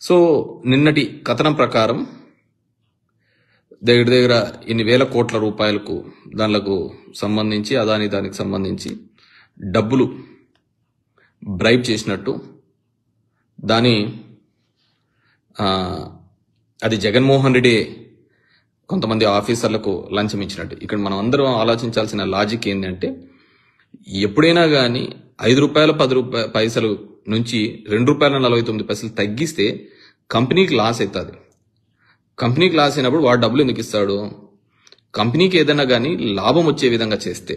So నిన్నటి కథనం ప్రకారం దగ్గర ఇన్ని వేల కోట్ల రూపాయలకు దానికి సంబంధించి దానికి సంబంధించి డబ్బులు బ్రైబ్ చేసినట్టు దాని అది జగన్మోహన్ రెడ్డి కొంతమంది ఆఫీసర్లకు లంచం ఇచ్చినట్టు. ఇక్కడ మనం అందరం ఆలోచించాల్సిన లాజిక్ ఏంటంటే ఎప్పుడైనా కానీ 5 రూపాయల 10 పైసలు నుంచి 2 రూపాయల 49 పైసలు తగ్గిస్తే కంపెనీకి లాస్ అవుతుంది. కంపెనీకి లాస్ అయినప్పుడు వాడు డబ్బులు ఎందుకు ఇస్తాడు? కంపెనీకి ఏదైనా కానీ లాభం వచ్చే విధంగా చేస్తే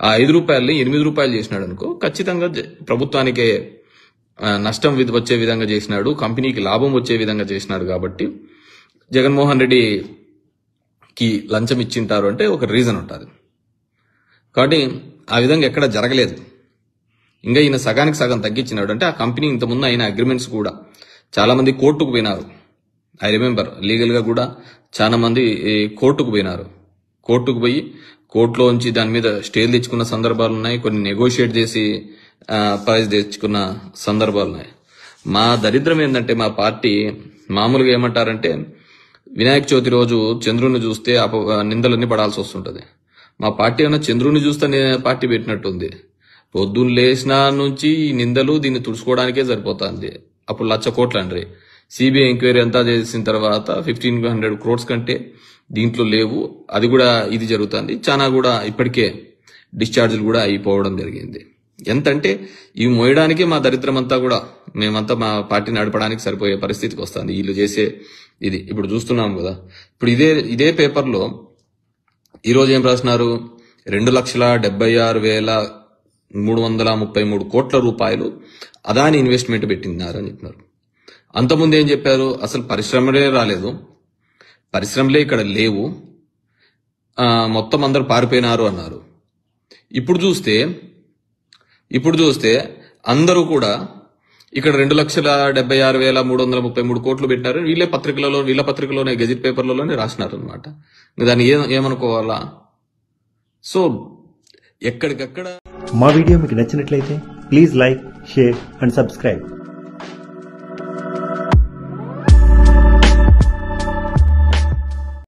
ఆ 5 రూపాయలని 8 రూపాయలు చేసినాడు అనుకో, ఖచ్చితంగా ప్రభుత్వానికే నష్టం వచ్చే విధంగా చేసినాడు, కంపెనీకి లాభం వచ్చే విధంగా చేసినాడు. కాబట్టి జగన్మోహన్ రెడ్డికి లంచం ఇచ్చింటారు అంటే ఒక రీజన్ ఉంటుంది. కాబట్టి ఆ విధంగా ఎక్కడ జరగలేదు. ఇంకా ఈయన సగానికి సగం తగ్గించినాడు అంటే ఆ కంపెనీ ఇంతకుముందు అయిన అగ్రిమెంట్స్ కూడా చాలా మంది కోర్టుకు పోయినారు. ఐ రిమెంబర్ లీగల్ గా కూడా చాలా మంది కోర్టుకు పోయినారు. కోర్టుకు పోయి కోర్టులోంచి దాని మీద స్టేలు తెచ్చుకున్న సందర్భాలు ఉన్నాయి, కొన్ని నెగోషియేట్ చేసి ప్రైజ్ తెచ్చుకున్న సందర్భాలు ఉన్నాయి. మా దరిద్రం ఏంటంటే మా పార్టీ మామూలుగా ఏమంటారంటే వినాయక చవితి రోజు చంద్రుని చూస్తే నిందలన్నీ పడాల్సి వస్తుంటది. మా పార్టీ ఏమన్నా చంద్రుని చూస్తే పార్టీ పెట్టినట్టుంది. పొద్దున్న లేచిన నుంచి నిందలు దీన్ని తుడుచుకోవడానికే సరిపోతుంది. అప్పుడు 1,00,000 కోట్లు అండి. సిబిఐ ఎంక్వైరీ అంతా చేసిన తర్వాత 1,500 crores కంటే దీంట్లో లేవు. అది కూడా ఇది జరుగుతుంది. చాలా కూడా ఇప్పటికే డిశ్చార్జీలు కూడా అయిపోవడం జరిగింది. ఎంతంటే ఇవి మోయడానికి మా దరిద్రం అంతా కూడా మేమంతా మా పార్టీ నడపడానికి సరిపోయే పరిస్థితికి వస్తుంది వీళ్ళు చేసే ఇది. ఇప్పుడు చూస్తున్నాం కదా. ఇప్పుడు ఇదే పేపర్లో ఈరోజు ఏం రాసినారు? 2,76,333 కోట్ల రూపాయలు అదాని ఇన్వెస్ట్మెంట్ పెట్టినారు అని చెప్పినారు. అంతకుముందు ఏం చెప్పారు? అసలు పరిశ్రమలే రాలేదు, పరిశ్రమలే ఇక్కడ లేవు, మొత్తం అందరు పారిపోయినారు అన్నారు. ఇప్పుడు చూస్తే అందరూ కూడా ఇక్కడ 2,76,333 కోట్లు పెట్టినారు. వీళ్ళ పత్రికలోనే గెజిట్ పేపర్లలోనే రాసినారు అనమాట. దాన్ని ఏమనుకోవాలా? సో ఎక్కడికక్కడ. మా వీడియో మీకు నచ్చినట్లయితే please like, share and subscribe.